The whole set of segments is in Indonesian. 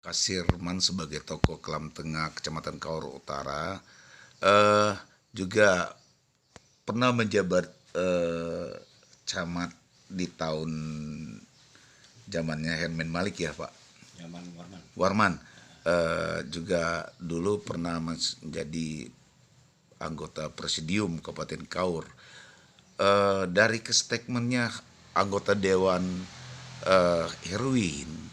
Kasirman sebagai tokoh Kelam Tengah, Kecamatan Kaur Utara, eh, juga pernah menjabat camat di tahun zamannya Herman Malik ya Pak Zaman Warman. Warman. Juga dulu pernah menjadi anggota presidium Kabupaten Kaur. Dari statementnya anggota Dewan Heruin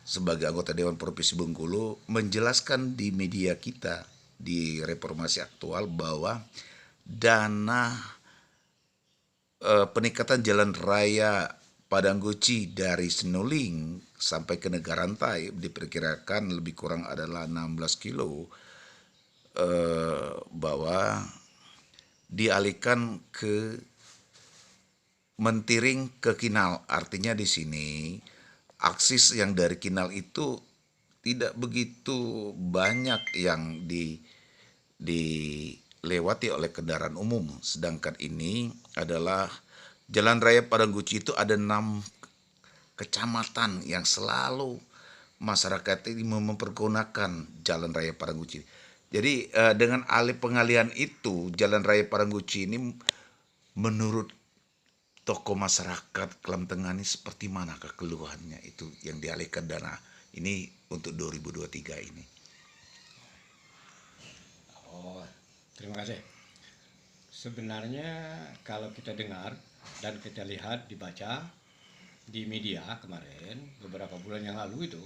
sebagai anggota Dewan Provinsi Bengkulu menjelaskan di media kita di Reformasi Aktual bahwa dana peningkatan jalan raya Padangguci dari Senuling sampai ke Negarantai diperkirakan lebih kurang adalah 16 kilo, bahwa dialihkan ke Mentiring ke Kinal. Artinya di sini akses yang dari Kinal itu tidak begitu banyak yang dilewati oleh kendaraan umum. Sedangkan ini adalah Jalan Raya Padangguci, itu ada 6 kecamatan yang selalu masyarakat ini mempergunakan Jalan Raya Padangguci. Jadi dengan pengalihan itu Jalan Raya Padangguci ini menurut tokoh masyarakat Kelam Tengah ini seperti manakah keluhannya itu yang dialihkan dana ini untuk 2023 ini? Oh, terima kasih. Sebenarnya kalau kita dengar dan kita lihat dibaca di media kemarin beberapa bulan yang lalu itu,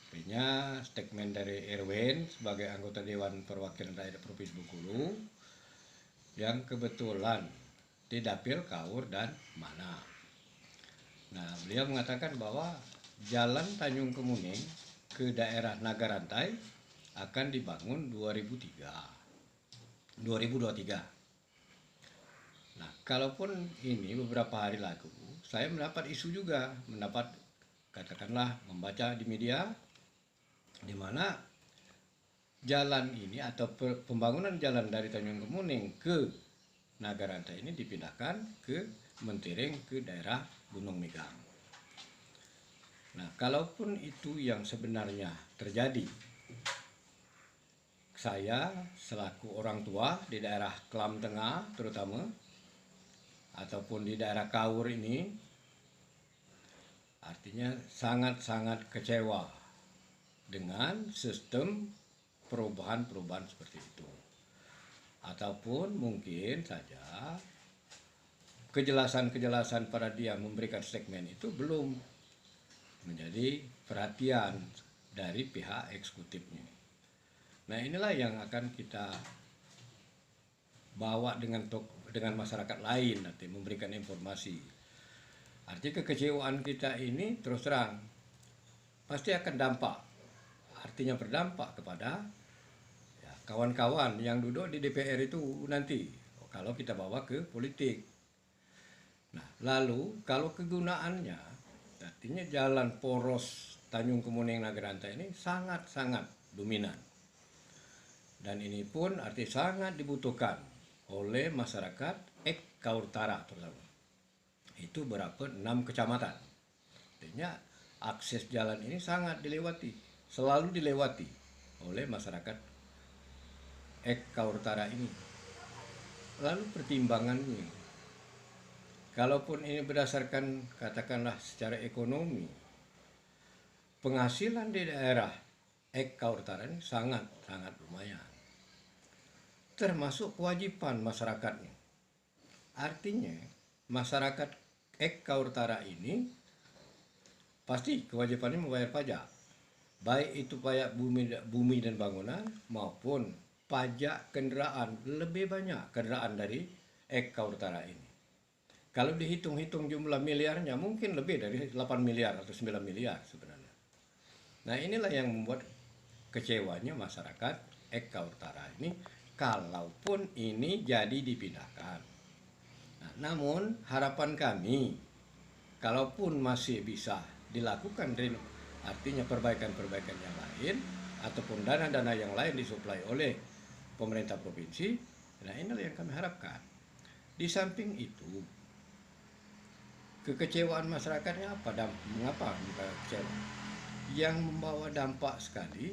artinya statement dari Erwin sebagai anggota Dewan Perwakilan Rakyat Provinsi Bengkulu yang kebetulan di Dapil Kaur dan Mana. Nah, beliau mengatakan bahwa jalan Tanjung Kemuning ke daerah Nagarantai akan dibangun 2023. Nah, kalaupun ini beberapa hari lalu, saya mendapat isu juga, katakanlah membaca di media, di mana jalan ini atau pembangunan jalan dari Tanjung Kemuning ke Nagarantai ini dipindahkan ke Mentiring ke daerah Gunung Megang. Nah, kalaupun itu yang sebenarnya terjadi, saya selaku orang tua di daerah Kelam Tengah terutama, ataupun di daerah Kaur ini, artinya sangat-sangat kecewa dengan sistem perubahan-perubahan seperti itu. Ataupun mungkin saja kejelasan-kejelasan pada dia memberikan segmen itu belum menjadi perhatian dari pihak eksekutifnya. Nah, inilah yang akan kita bawa dengan masyarakat lain nanti memberikan informasi. Artinya kekecewaan kita ini terus terang pasti akan dampak. Artinya berdampak kepada kawan-kawan yang duduk di DPR itu nanti kalau kita bawa ke politik. Nah, lalu kalau kegunaannya artinya jalan poros Tanjung Kemuning Nagarantai ini sangat-sangat dominan. Dan ini pun arti sangat dibutuhkan oleh masyarakat Kaur Utara terutama. Itu berapa? 6 kecamatan. Artinya akses jalan ini sangat dilewati, selalu dilewati oleh masyarakat Kaur Utara ini. Lalu pertimbangannya, kalaupun ini berdasarkan katakanlah secara ekonomi, penghasilan di daerah Kaur Utara ini sangat lumayan. Termasuk kewajiban masyarakatnya. Artinya masyarakat Kaur Utara ini pasti kewajibannya membayar pajak, baik itu pajak bumi dan bangunan maupun pajak kendaraan. Lebih banyak kendaraan dari Kaur Utara ini. Kalau dihitung-hitung jumlah miliarnya mungkin lebih dari 8 miliar atau 9 miliar sebenarnya. Nah, inilah yang membuat kecewanya masyarakat Kaur Utara ini kalaupun ini jadi dipindahkan. Nah, namun harapan kami kalaupun masih bisa dilakukan artinya perbaikan-perbaikan yang lain ataupun dana-dana yang lain disuplai oleh pemerintah provinsi, nah inilah yang kami harapkan. Di samping itu, kekecewaan masyarakatnya apa dan mengapa mereka kecewa? yang membawa dampak sekali,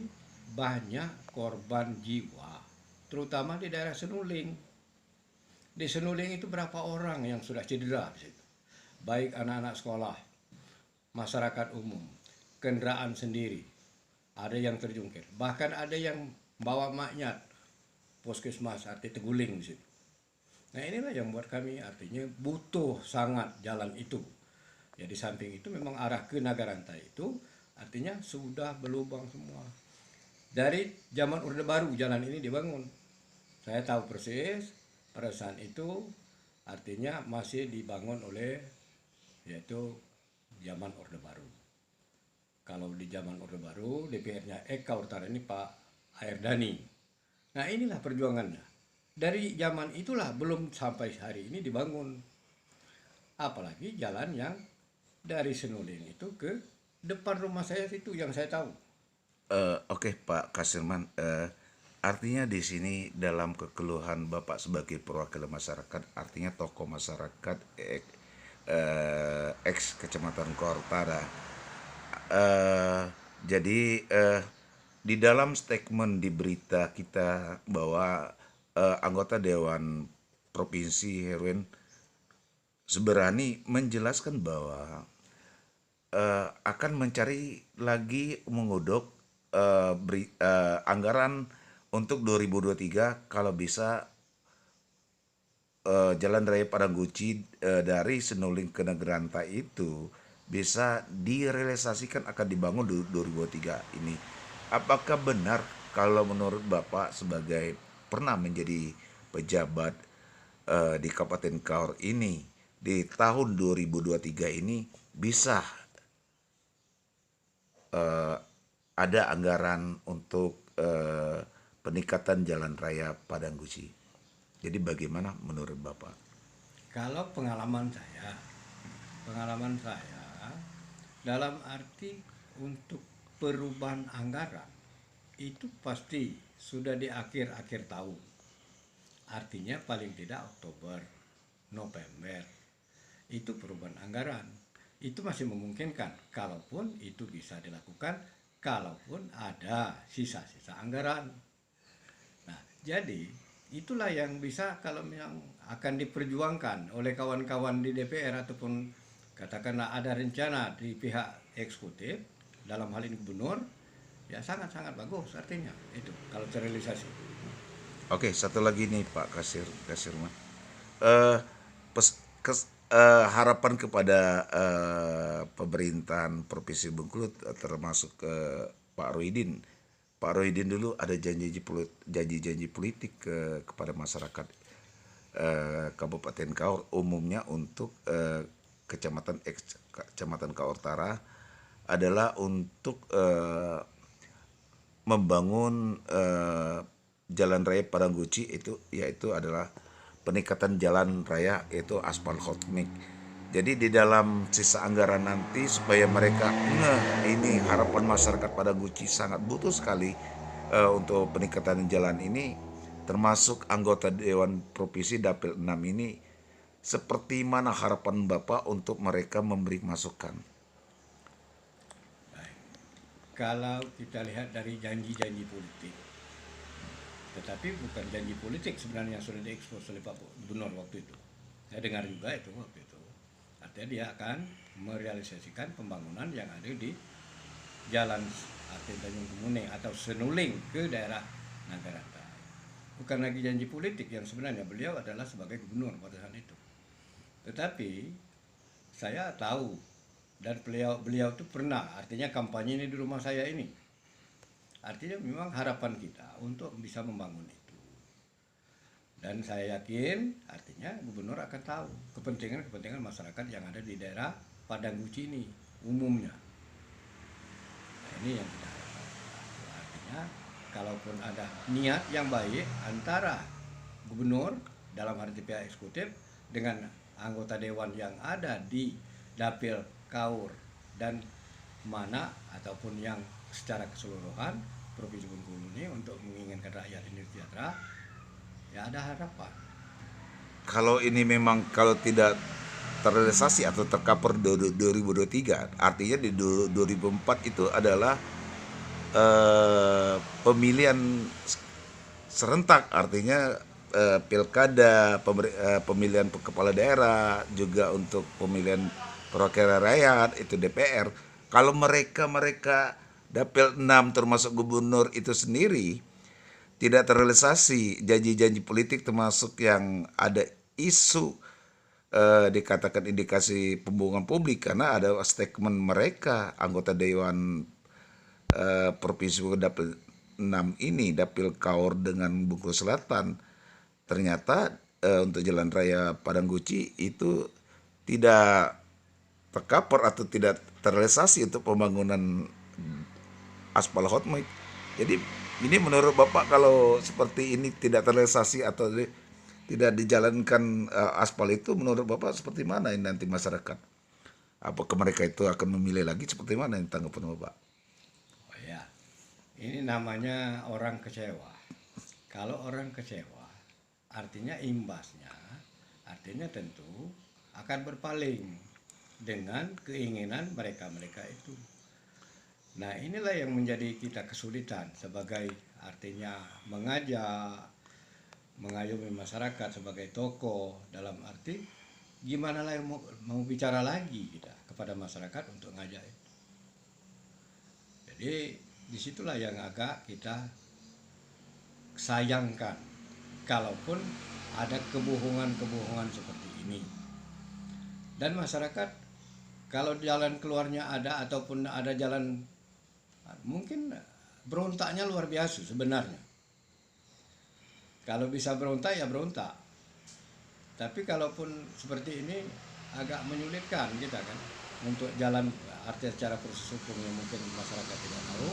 banyak korban jiwa, terutama di daerah Senuling. Di Senuling itu berapa orang yang sudah cedera di situ, baik anak-anak sekolah, masyarakat umum, kendaraan sendiri, ada yang terjungkir, bahkan ada yang bawa maknyat puskesmas arti teguling di situ. Nah inilah yang buat kami artinya butuh sangat jalan itu. Jadi samping itu memang arah ke Nagaranta itu artinya sudah berlubang semua. Dari zaman Orde Baru jalan ini dibangun. Saya tahu persis pada saat itu artinya masih dibangun oleh yaitu zaman Orde Baru. Kalau di zaman Orde Baru DPR-nya Eka Utara ini Pak Hairdani. Nah inilah perjuangannya. Dari zaman itulah belum sampai hari ini dibangun. Apalagi jalan yang dari Senuling itu ke depan rumah saya situ yang saya tahu. Oke Pak Kasirman, artinya di sini dalam kekeluhan Bapak sebagai perwakilan masyarakat, artinya tokoh masyarakat ex Kecamatan Kortara. Jadi di dalam statement di berita kita bahwa anggota Dewan Provinsi Herwin Seberani menjelaskan bahwa akan mencari lagi mengodok anggaran untuk 2023 kalau bisa Jalan Raya Padangguci dari Senuling ke Nagranta itu bisa direalisasikan akan dibangun 2023 ini. Apakah benar kalau menurut Bapak sebagai pernah menjadi pejabat di Kabupaten Kaur ini di tahun 2023 ini bisa ada anggaran untuk peningkatan Jalan Raya Padangguci? Jadi bagaimana menurut Bapak? Kalau pengalaman saya dalam arti untuk perubahan anggaran itu pasti sudah di akhir-akhir tahun. Artinya paling tidak Oktober, November itu perubahan anggaran. Itu masih memungkinkan kalaupun itu bisa dilakukan kalaupun ada sisa-sisa anggaran. Nah, jadi itulah yang bisa kalau yang akan diperjuangkan oleh kawan-kawan di DPR ataupun katakanlah ada rencana di pihak eksekutif dalam hal ini gubernur, ya sangat-sangat bagus artinya itu kalau terrealisasi. Oke, satu lagi nih Pak Kasirman. Harapan kepada pemerintahan Provinsi Bengkulu termasuk Pak Rohidin. Pak Rohidin dulu ada janji-janji politik kepada masyarakat Kabupaten Kaur umumnya untuk Kecamatan Kaur Utara adalah untuk membangun Jalan Raya Padangguci itu yaitu adalah peningkatan jalan raya yaitu aspal hotmik. Jadi di dalam sisa anggaran nanti supaya mereka ini harapan masyarakat Padangguci sangat butuh sekali untuk peningkatan jalan ini, termasuk anggota Dewan Provinsi Dapil 6 ini, seperti mana harapan Bapak untuk mereka memberi masukan? Baik. Kalau kita lihat dari janji-janji politik, tetapi bukan janji politik sebenarnya yang sudah diekspos oleh Pak Gubernur waktu itu. Saya dengar juga itu waktu itu. Artinya dia akan merealisasikan pembangunan yang ada di Jalan Tanjung Kemuning atau Senuling ke daerah Nagarata. Bukan lagi janji politik yang sebenarnya beliau adalah sebagai gubernur pada saat itu. Tetapi saya tahu dan beliau itu pernah artinya kampanye ini di rumah saya ini. Artinya memang harapan kita untuk bisa membangun itu. Dan saya yakin artinya gubernur akan tahu kepentingan masyarakat yang ada di daerah Padangguci ini umumnya. Nah, ini yang kita harapkan. Artinya kalaupun ada niat yang baik antara gubernur dalam arti pihak eksekutif dengan anggota dewan yang ada di Dapil Kaur dan mana ataupun yang secara keseluruhan Provinsi Bengkulu ini untuk menginginkan rakyat ini sejahtera, ya ada harapan. Kalau ini memang kalau tidak terrealisasi atau tercover 2023. Artinya di 2004 itu adalah pemilihan serentak, artinya pilkada, pemilihan kepala daerah, juga untuk pemilihan perwakilan rakyat itu DPR. Kalau mereka dapil 6 termasuk gubernur itu sendiri tidak terrealisasi janji-janji politik, termasuk yang ada isu dikatakan indikasi pembohongan publik, karena ada statement mereka anggota dewan provinsi dapil 6 ini, dapil Kaur dengan Bengkulu Selatan, ternyata untuk jalan raya Padang Guci itu tidak tercover atau tidak terrealisasi untuk pembangunan aspal hot mix. Jadi ini menurut Bapak, kalau seperti ini tidak terrealisasi atau tidak dijalankan aspal itu, menurut Bapak seperti mana ini nanti masyarakat? Apakah mereka itu akan memilih lagi, seperti mana yang tanggapan Bapak? Oh ya, ini namanya orang kecewa. Kalau orang kecewa, artinya imbasnya, artinya tentu akan berpaling dengan keinginan mereka-mereka itu. Nah, inilah yang menjadi kita kesulitan sebagai artinya mengayomi masyarakat sebagai tokoh, dalam arti gimana lah yang mau bicara lagi kita kepada masyarakat untuk ngajak itu. Jadi disitulah yang agak kita sayangkan, kalaupun ada kebohongan-kebohongan seperti ini. Dan masyarakat kalau jalan keluarnya ada ataupun ada jalan, mungkin berontaknya luar biasa sebenarnya. Kalau bisa berontak ya berontak. Tapi kalaupun seperti ini agak menyulitkan kita kan untuk jalan, artinya secara proses hukum yang mungkin masyarakat tidak tahu.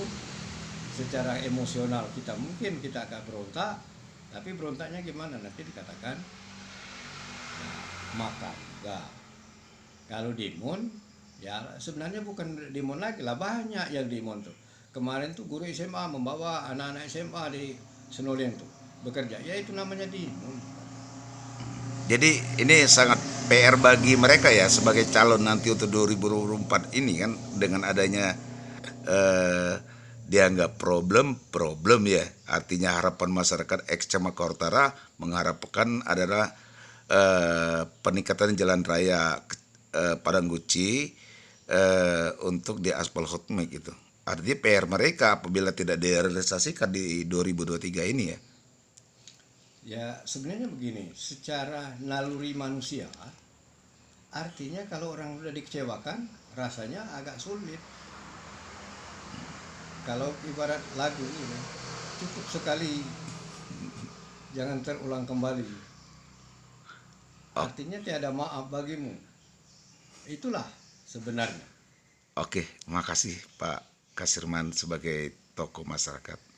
Secara emosional kita agak berontak, tapi berontaknya gimana nanti dikatakan nah, makar enggak. Kalau dimun ya sebenarnya bukan dimun lagi lah, banyak yang dimun tuh. Kemarin tuh guru SMA membawa anak-anak SMA di Senoleng tuh bekerja, ya itu namanya dimun. Jadi ini sangat PR bagi mereka ya sebagai calon nanti untuk 2024 ini kan, dengan adanya dianggap problem ya. Artinya harapan masyarakat ex Cempaka Utara mengharapkan adalah peningkatan jalan raya Padang Guci untuk di aspal hot mix itu. Artinya PR mereka apabila tidak direalisasikan di 2023 ini ya. Ya sebenarnya begini, secara naluri manusia, artinya kalau orang sudah dikecewakan rasanya agak sulit. Kalau ibarat lagu ini, cukup sekali, jangan terulang kembali. Artinya tiada maaf bagimu. Itulah sebenarnya. Oke, makasih Pak Kasirman sebagai tokoh masyarakat.